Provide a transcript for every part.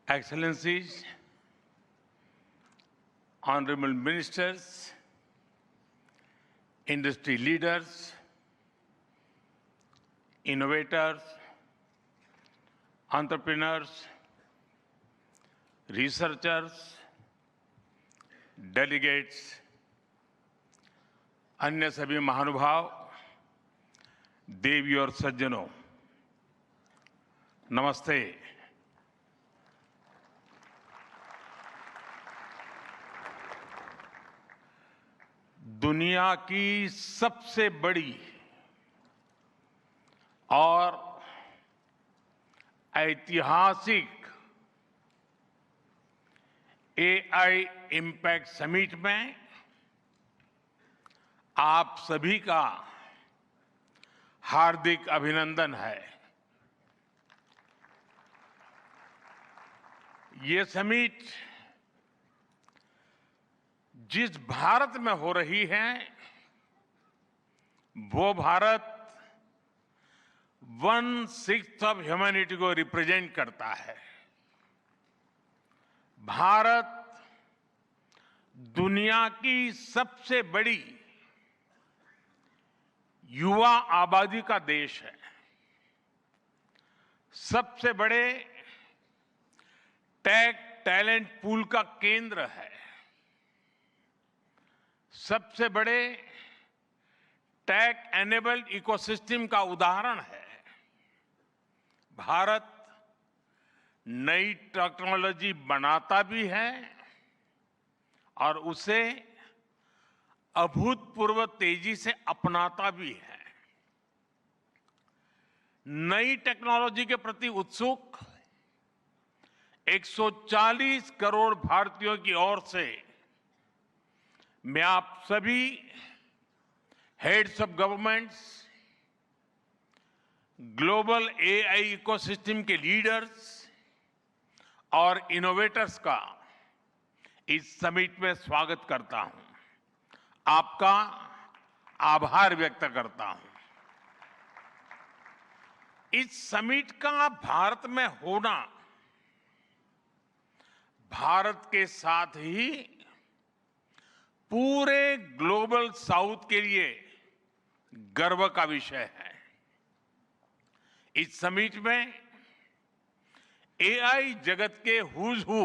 Excellencies, honorable ministers, industry leaders, innovators, entrepreneurs, researchers, delegates, अन्य सभी महानुभाव, देवी और सज्जनों, नमस्ते। दुनिया की सबसे बड़ी और ऐतिहासिक एआई इम्पैक्ट समिट में आप सभी का हार्दिक अभिनंदन है। ये समिट जिस भारत में हो रही है, वो भारत 1/6 ऑफ ह्यूमैनिटी को रिप्रेजेंट करता है। भारत दुनिया की सबसे बड़ी युवा आबादी का देश है, सबसे बड़े टेक टैलेंट पूल का केंद्र है, सबसे बड़े टेक एनेबल्ड इकोसिस्टम का उदाहरण है। भारत नई टेक्नोलॉजी बनाता भी है और उसे अभूतपूर्व तेजी से अपनाता भी है। नई टेक्नोलॉजी के प्रति उत्सुक 140 करोड़ भारतीयों की ओर से मैं आप सभी heads of governments, global AI ecosystem के लीडर्स और इनोवेटर्स का इस समिट में स्वागत करता हूं, आपका आभार व्यक्त करता हूं। इस समिट का भारत में होना भारत के साथ ही पूरे ग्लोबल साउथ के लिए गर्व का विषय है। इस समिट में एआई जगत के हुज हू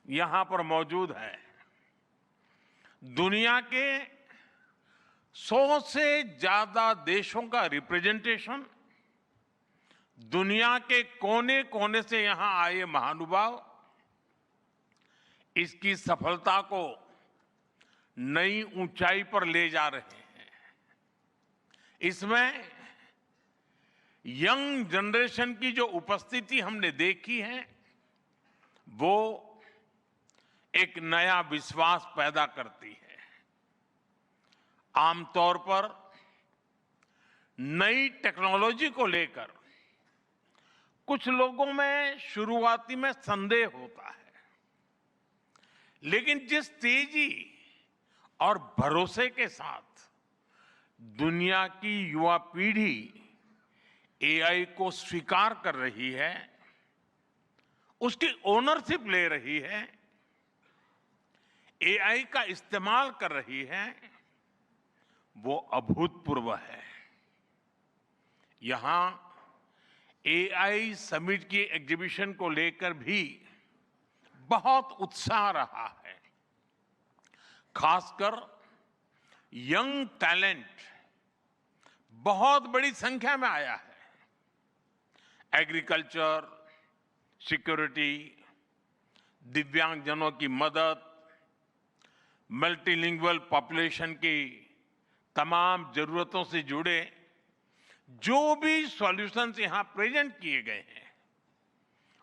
यहां पर मौजूद है। दुनिया के 100 से ज्यादा देशों का रिप्रेजेंटेशन, दुनिया के कोने कोने से यहां आए महानुभाव इसकी सफलता को नई ऊंचाई पर ले जा रहे हैं। इसमें यंग जनरेशन की जो उपस्थिति हमने देखी है, वो एक नया विश्वास पैदा करती है। आमतौर पर नई टेक्नोलॉजी को लेकर कुछ लोगों में शुरुआती में संदेह होता है, लेकिन जिस तेजी और भरोसे के साथ दुनिया की युवा पीढ़ी एआई को स्वीकार कर रही है, उसकी ओनरशिप ले रही है, एआई का इस्तेमाल कर रही है, वो अभूतपूर्व है। यहां एआई समिट की एग्जीबिशन को लेकर भी बहुत उत्साह रहा है। खासकर यंग टैलेंट बहुत बड़ी संख्या में आया है। एग्रीकल्चर, सिक्योरिटी, दिव्यांगजनों की मदद, मल्टीलिंगुअल पॉपुलेशन की तमाम जरूरतों से जुड़े जो भी सॉल्यूशंस यहां प्रेजेंट किए गए हैं,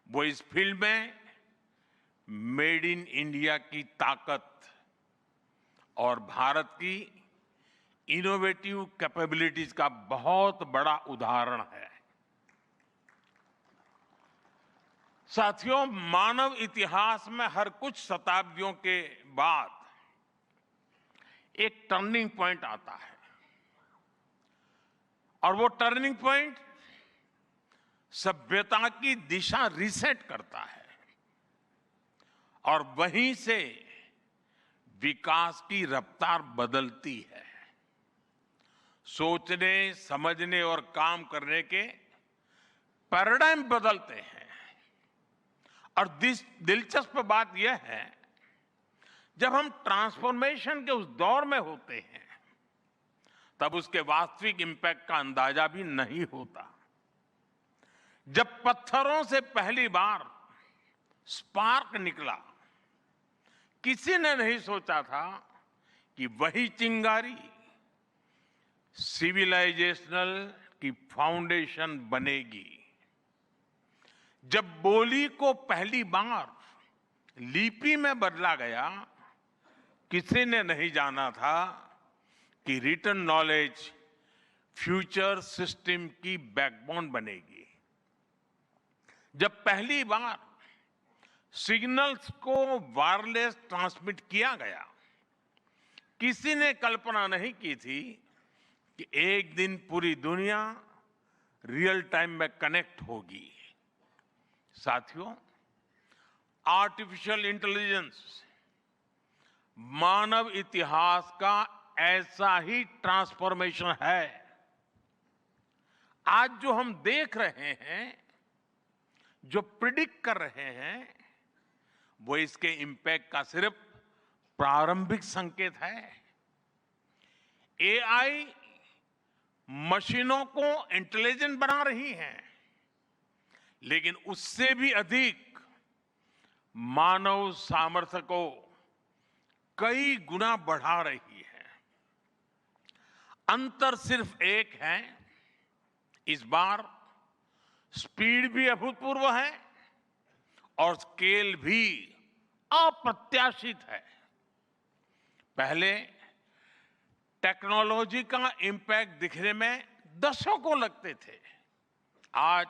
वो इस फील्ड में मेड इन इंडिया की ताकत और भारत की इनोवेटिव कैपेबिलिटीज का बहुत बड़ा उदाहरण है। साथियों, मानव इतिहास में हर कुछ शताब्दियों के बाद एक टर्निंग पॉइंट आता है, और वो टर्निंग पॉइंट सभ्यता की दिशा रीसेट करता है। और वहीं से विकास की रफ्तार बदलती है। सोचने, समझने और काम करने के पैराडाइम बदलते हैं। और दिलचस्प बात यह है, जब हम ट्रांसफॉर्मेशन के उस दौर में होते हैं तब उसके वास्तविक इंपैक्ट का अंदाजा भी नहीं होता। जब पत्थरों से पहली बार स्पार्क निकला, किसी ने नहीं सोचा था कि वही चिंगारी सिविलाइजेशनल की फाउंडेशन बनेगी। जब बोली को पहली बार लिपि में बदला गया, किसी ने नहीं जाना था कि रिटन नॉलेज फ्यूचर सिस्टम की बैकबोन बनेगी। जब पहली बार सिग्नल्स को वायरलेस ट्रांसमिट किया गया, किसी ने कल्पना नहीं की थी कि एक दिन पूरी दुनिया रियल टाइम में कनेक्ट होगी। साथियों, आर्टिफिशियल इंटेलिजेंस मानव इतिहास का ऐसा ही ट्रांसफॉर्मेशन है। आज जो हम देख रहे हैं, जो प्रिडिक्ट कर रहे हैं, वो इसके इंपैक्ट का सिर्फ प्रारंभिक संकेत है। एआई मशीनों को इंटेलिजेंट बना रही है, लेकिन उससे भी अधिक मानव सामर्थ्य को कई गुना बढ़ा रही है। अंतर सिर्फ एक है, इस बार स्पीड भी अभूतपूर्व है और स्केल भी अप्रत्याशित है। पहले टेक्नोलॉजी का इंपैक्ट दिखने में दशकों लगते थे। आज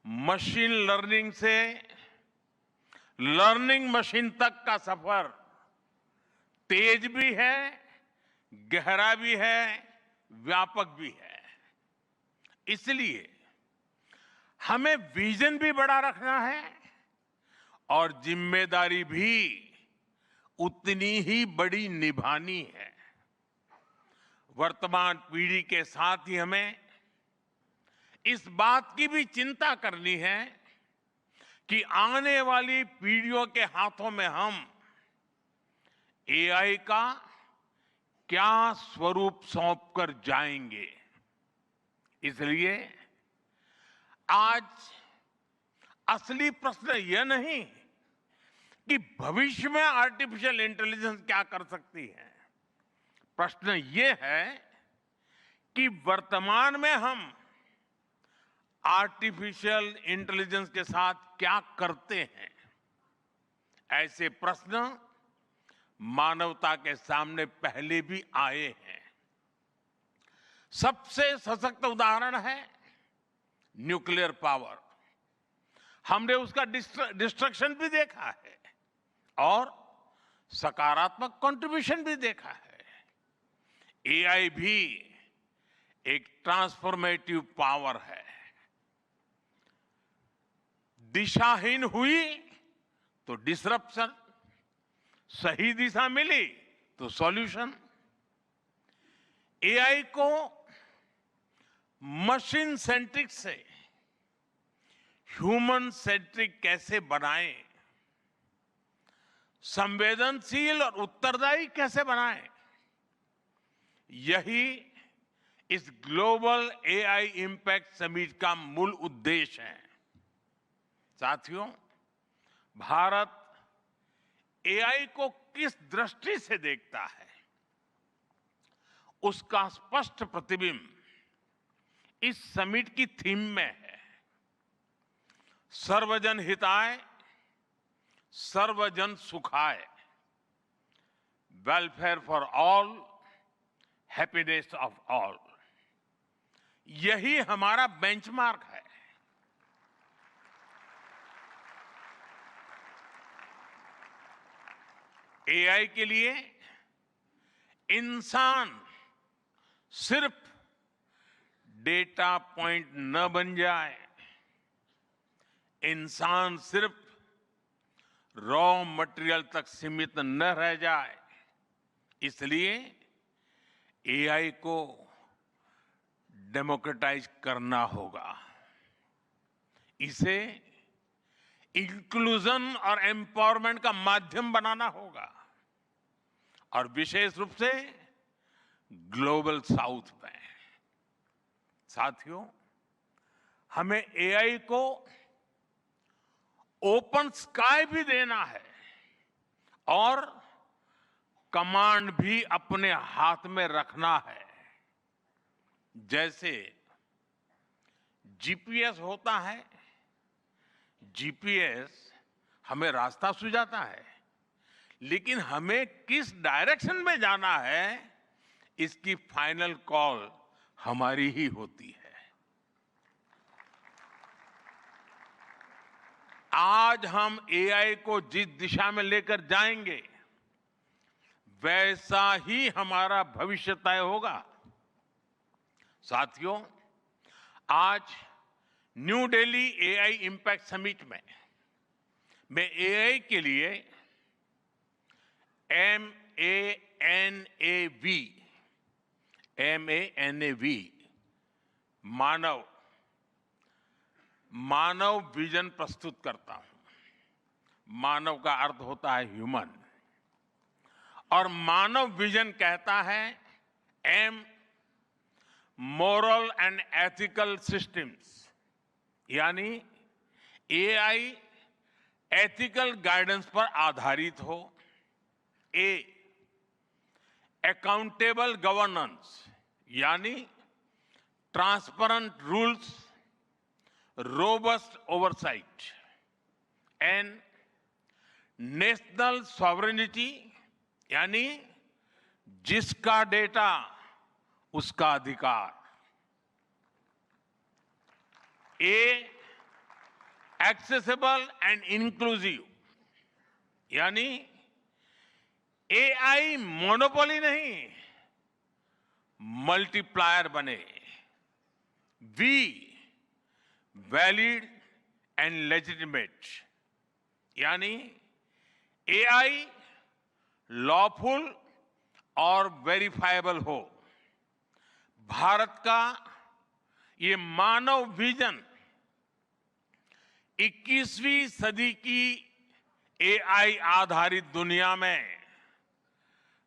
मशीन लर्निंग से लर्निंग मशीन तक का सफर तेज भी है, गहरा भी है, व्यापक भी है। इसलिए हमें विजन भी बड़ा रखना है और जिम्मेदारी भी उतनी ही बड़ी निभानी है। वर्तमान पीढ़ी के साथ ही हमें इस बात की भी चिंता करनी है कि आने वाली पीढ़ियों के हाथों में हम एआई का क्या स्वरूप सौंप कर जाएंगे। इसलिए आज असली प्रश्न यह नहीं कि भविष्य में आर्टिफिशियल इंटेलिजेंस क्या कर सकती है। प्रश्न यह है कि वर्तमान में हम आर्टिफिशियल इंटेलिजेंस के साथ क्या करते हैं। ऐसे प्रश्न मानवता के सामने पहले भी आए हैं। सबसे सशक्त उदाहरण है न्यूक्लियर पावर। हमने उसका डिस्ट्रक्शन भी देखा है और सकारात्मक कंट्रीब्यूशन भी देखा है। एआई भी एक ट्रांसफॉर्मेटिव पावर है। दिशाहीन हुई तो डिसरप्शन, सही दिशा मिली तो सॉल्यूशन। एआई को मशीन सेंट्रिक से ह्यूमन सेंट्रिक कैसे बनाएं, संवेदनशील और उत्तरदायी कैसे बनाएं, यही इस ग्लोबल एआई इंपैक्ट समिट का मूल उद्देश्य है। साथियों, भारत एआई को किस दृष्टि से देखता है, उसका स्पष्ट प्रतिबिंब इस समिट की थीम में है। सर्वजन हिताय, सर्वजन सुखाय, welfare for all, happiness of all. यही हमारा बेंचमार्क है। एआई के लिए इंसान सिर्फ डेटा पॉइंट न बन जाए, इंसान सिर्फ रॉ मटेरियल तक सीमित न रह जाए, इसलिए एआई को डेमोक्रेटाइज करना होगा। इसे इंक्लूजन और एम्पावरमेंट का माध्यम बनाना होगा, और विशेष रूप से ग्लोबल साउथ में। साथियों, हमें एआई को ओपन स्काई भी देना है और कमांड भी अपने हाथ में रखना है। जैसे जीपीएस होता है, जीपीएस हमें रास्ता सुझाता है, लेकिन हमें किस डायरेक्शन में जाना है, इसकी फाइनल कॉल हमारी ही होती है। आज हम एआई को जिस दिशा में लेकर जाएंगे, वैसा ही हमारा भविष्य तय होगा। साथियों, आज new Delhi AI impact summit में मैं एआई के लिए MANAV मानव विजन प्रस्तुत करता हूं। मानव का अर्थ होता है ह्यूमन, और मानव विजन कहता है M, moral and ethical systems, यानी एआई एथिकल गाइडेंस पर आधारित हो। ए, अकाउंटेबल गवर्नेंस, यानी transparent rules, robust oversight. And national sovereignty, यानी जिसका डेटा उसका अधिकार। ए, एक्सेसिबल एंड इंक्लूसिव, यानी एआई मोनोपोली नहीं, मल्टीप्लायर बने। वी, वैलिड एंड लेजिटिमेट, यानी एआई लॉफुल और वेरीफाइबल हो। भारत का ये मानव विजन 21वीं सदी की एआई आधारित दुनिया में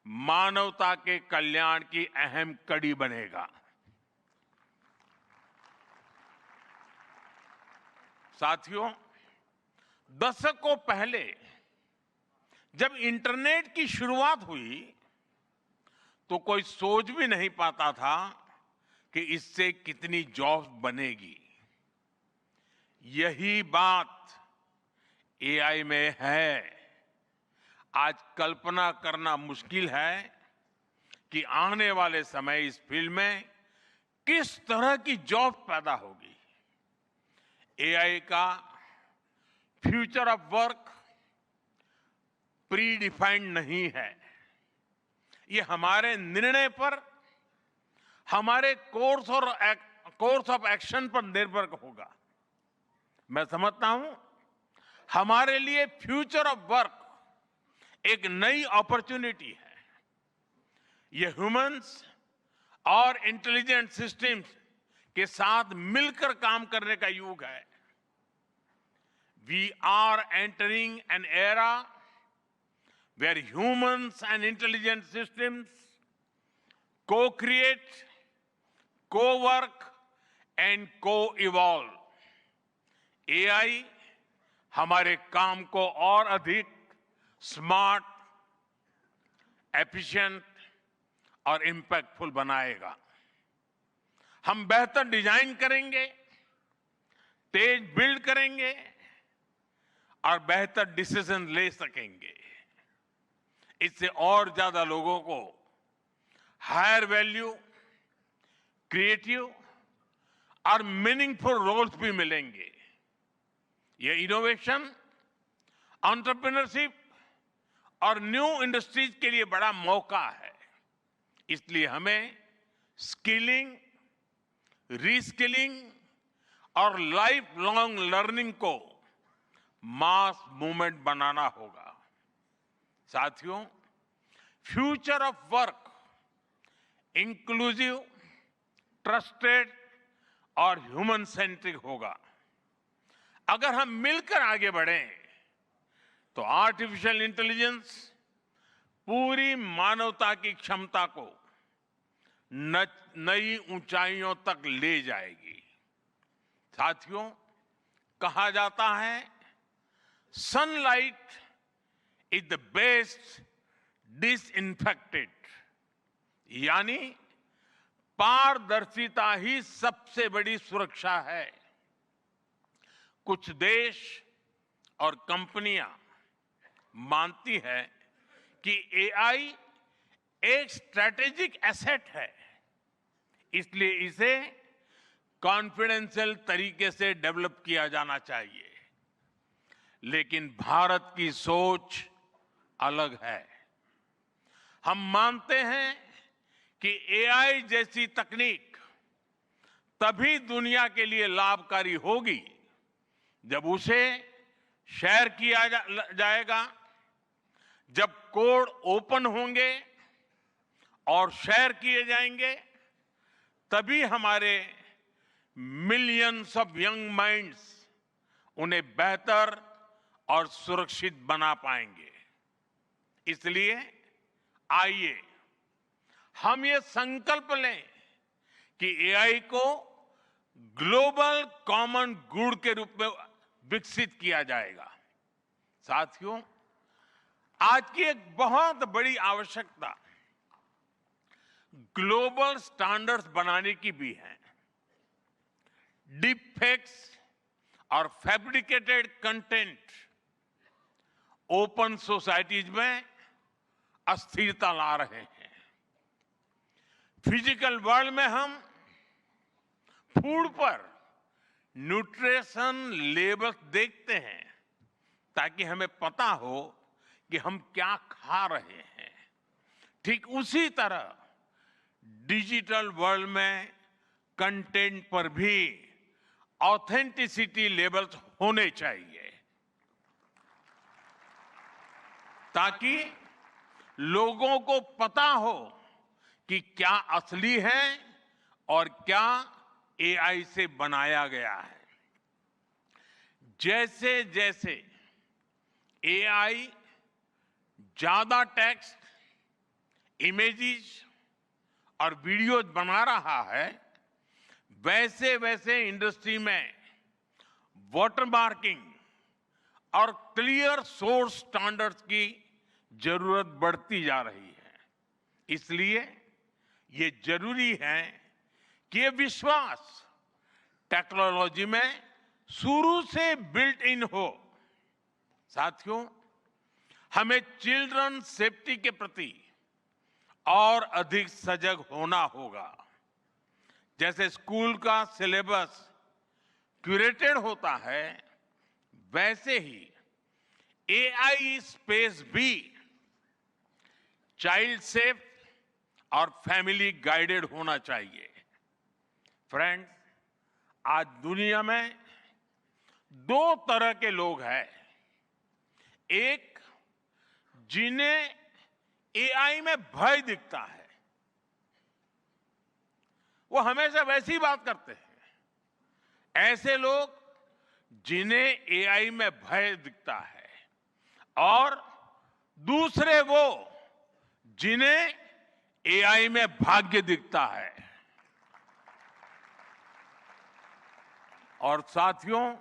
मानवता के कल्याण की अहम कड़ी बनेगा। साथियों, दशकों पहले जब इंटरनेट की शुरुआत हुई, तो कोई सोच भी नहीं पाता था कि इससे कितनी जॉब्स बनेगी। यही बात एआई में है। आज कल्पना करना मुश्किल है कि आने वाले समय इस फील्ड में किस तरह की जॉब पैदा होगी। एआई का future of work pre defined नहीं है। ये हमारे निर्णय पर, हमारे कोर्स ऑफ एक्शन पर निर्भर होगा। मैं समझता हूं, हमारे लिए फ्यूचर ऑफ वर्क एक नई अपॉर्चुनिटी है। ये ह्यूमंस और इंटेलिजेंट सिस्टम्स के साथ मिलकर काम करने का युग है। We are entering an era where humans and intelligent systems co-create, co-work and co-evolve. AI हमारे काम को और अधिक स्मार्ट, एफिशिएंट और इंपैक्टफुल बनाएगा। हम बेहतर डिजाइन करेंगे, तेज बिल्ड करेंगे और बेहतर डिसीजन ले सकेंगे। इससे और ज्यादा लोगों को हायर वैल्यू, क्रिएटिव और मीनिंगफुल रोल्स भी मिलेंगे। ये इनोवेशन, एंटरप्रेन्योरशिप और न्यू इंडस्ट्रीज के लिए बड़ा मौका है। इसलिए हमें स्किलिंग, रीस्किलिंग और लाइफ लॉन्ग लर्निंग को मास मूवमेंट बनाना होगा। साथियों, future of work inclusive, trusted और ह्यूमन सेंट्रिक होगा। अगर हम मिलकर आगे बढ़ें तो आर्टिफिशियल इंटेलिजेंस पूरी मानवता की क्षमता को नई ऊंचाइयों तक ले जाएगी। साथियों, कहा जाता है sunlight is the best disinfectant, यानी पारदर्शिता ही सबसे बड़ी सुरक्षा है। कुछ देश और कंपनियां मानती है कि एआई एक स्ट्रैटेजिक एसेट है, इसलिए इसे कॉन्फिडेंशियल तरीके से डेवलप किया जाना चाहिए। लेकिन भारत की सोच अलग है। हम मानते हैं कि एआई जैसी तकनीक तभी दुनिया के लिए लाभकारी होगी जब उसे शेयर किया जाएगा, जब कोड ओपन होंगे और शेयर किए जाएंगे, तभी हमारे मिलियंस ऑफ यंग माइंड्स उन्हें बेहतर और सुरक्षित बना पाएंगे। इसलिए आइए हम ये संकल्प लें कि एआई को ग्लोबल कॉमन गुड के रूप में विकसित किया जाएगा। साथियों, आज की एक बहुत बड़ी आवश्यकता ग्लोबल स्टैंडर्ड्स बनाने की भी है। डीप फेक्स और फैब्रिकेटेड कंटेंट ओपन सोसाइटीज में अस्थिरता ला रहे हैं। फिजिकल वर्ल्ड में हम फूड पर न्यूट्रिशन लेबल्स देखते हैं ताकि हमें पता हो कि हम क्या खा रहे हैं। ठीक उसी तरह डिजिटल वर्ल्ड में कंटेंट पर भी ऑथेंटिसिटी लेबल्स होने चाहिए ताकि लोगों को पता हो कि क्या असली है और क्या एआई से बनाया गया है। जैसे जैसे एआई ज्यादा टेक्स्ट, इमेजेस और वीडियोज बना रहा है, वैसे वैसे इंडस्ट्री में वाटरमार्किंग और क्लियर सोर्स स्टैंडर्ड्स की जरूरत बढ़ती जा रही है। इसलिए ये जरूरी है कि ये विश्वास टेक्नोलॉजी में शुरू से बिल्ट इन हो। साथियों, हमें चिल्ड्रन सेफ्टी के प्रति और अधिक सजग होना होगा। जैसे स्कूल का सिलेबस क्यूरेटेड होता है, वैसे ही एआई स्पेस भी चाइल्ड सेफ और फैमिली गाइडेड होना चाहिए। फ्रेंड्स, आज दुनिया में दो तरह के लोग हैं। एक, जिन्हें एआई में भय दिखता है, वो हमेशा वैसी बात करते हैं। ऐसे लोग जिन्हें एआई में भय दिखता है, और दूसरे वो जिन्हें एआई में भाग्य दिखता है। और साथियों,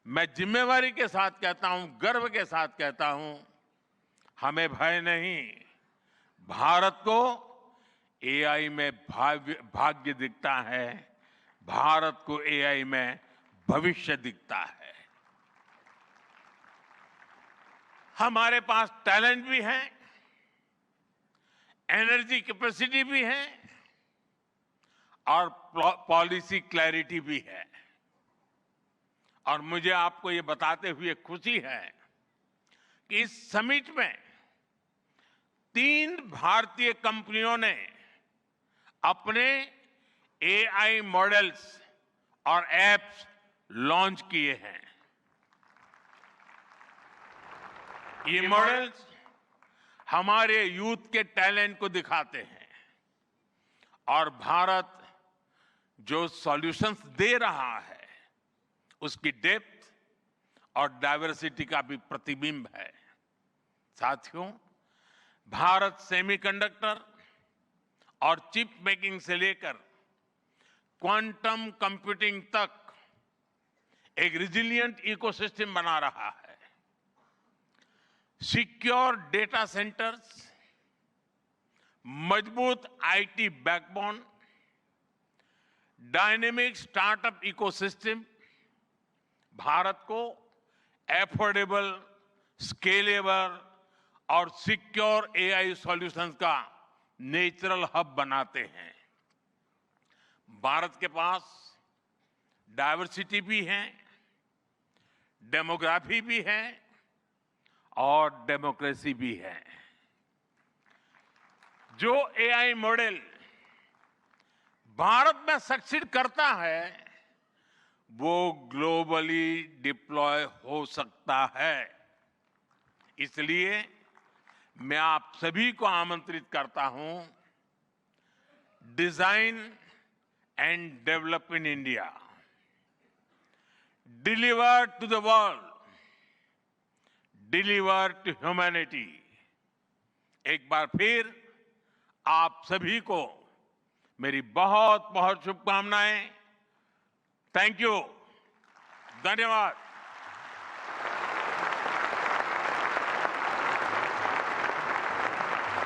मैं जिम्मेवारी के साथ कहता हूं, गर्व के साथ कहता हूं, हमें भय नहीं, भारत को एआई में भाग्य दिखता है, भारत को एआई में भविष्य दिखता है। हमारे पास टैलेंट भी है, एनर्जी कैपेसिटी भी है और पॉलिसी क्लैरिटी भी है। और मुझे आपको ये बताते हुए खुशी है कि इस समिट में 3 भारतीय कंपनियों ने अपने एआई मॉडल्स और एप्स लॉन्च किए हैं। ये मॉडल्स हमारे यूथ के टैलेंट को दिखाते हैं और भारत जो सॉल्यूशंस दे रहा है उसकी डेप्थ और डाइवर्सिटी का भी प्रतिबिंब है। साथियों, भारत सेमीकंडक्टर और चिप मेकिंग से लेकर क्वांटम कंप्यूटिंग तक एक रिजिलिएंट इकोसिस्टम बना रहा है। सिक्योर डेटा सेंटर्स, मजबूत IT backbone, dynamic startup ecosystem Bharat को एफोर्डेबल, स्केलेबल और सिक्योर एआई सॉल्यूशंस का नेचुरल हब बनाते हैं। भारत के पास डाइवर्सिटी भी है, डेमोग्राफी भी है और डेमोक्रेसी भी है। जो एआई मॉडल भारत में सक्सीड करता है वो ग्लोबली डिप्लॉय हो सकता है। इसलिए मैं आप सभी को आमंत्रित करता हूं, design and develop in India, deliver to the world, deliver to humanity. एक बार फिर आप सभी को मेरी बहुत बहुत शुभकामनाएं। थैंक यू, धन्यवाद।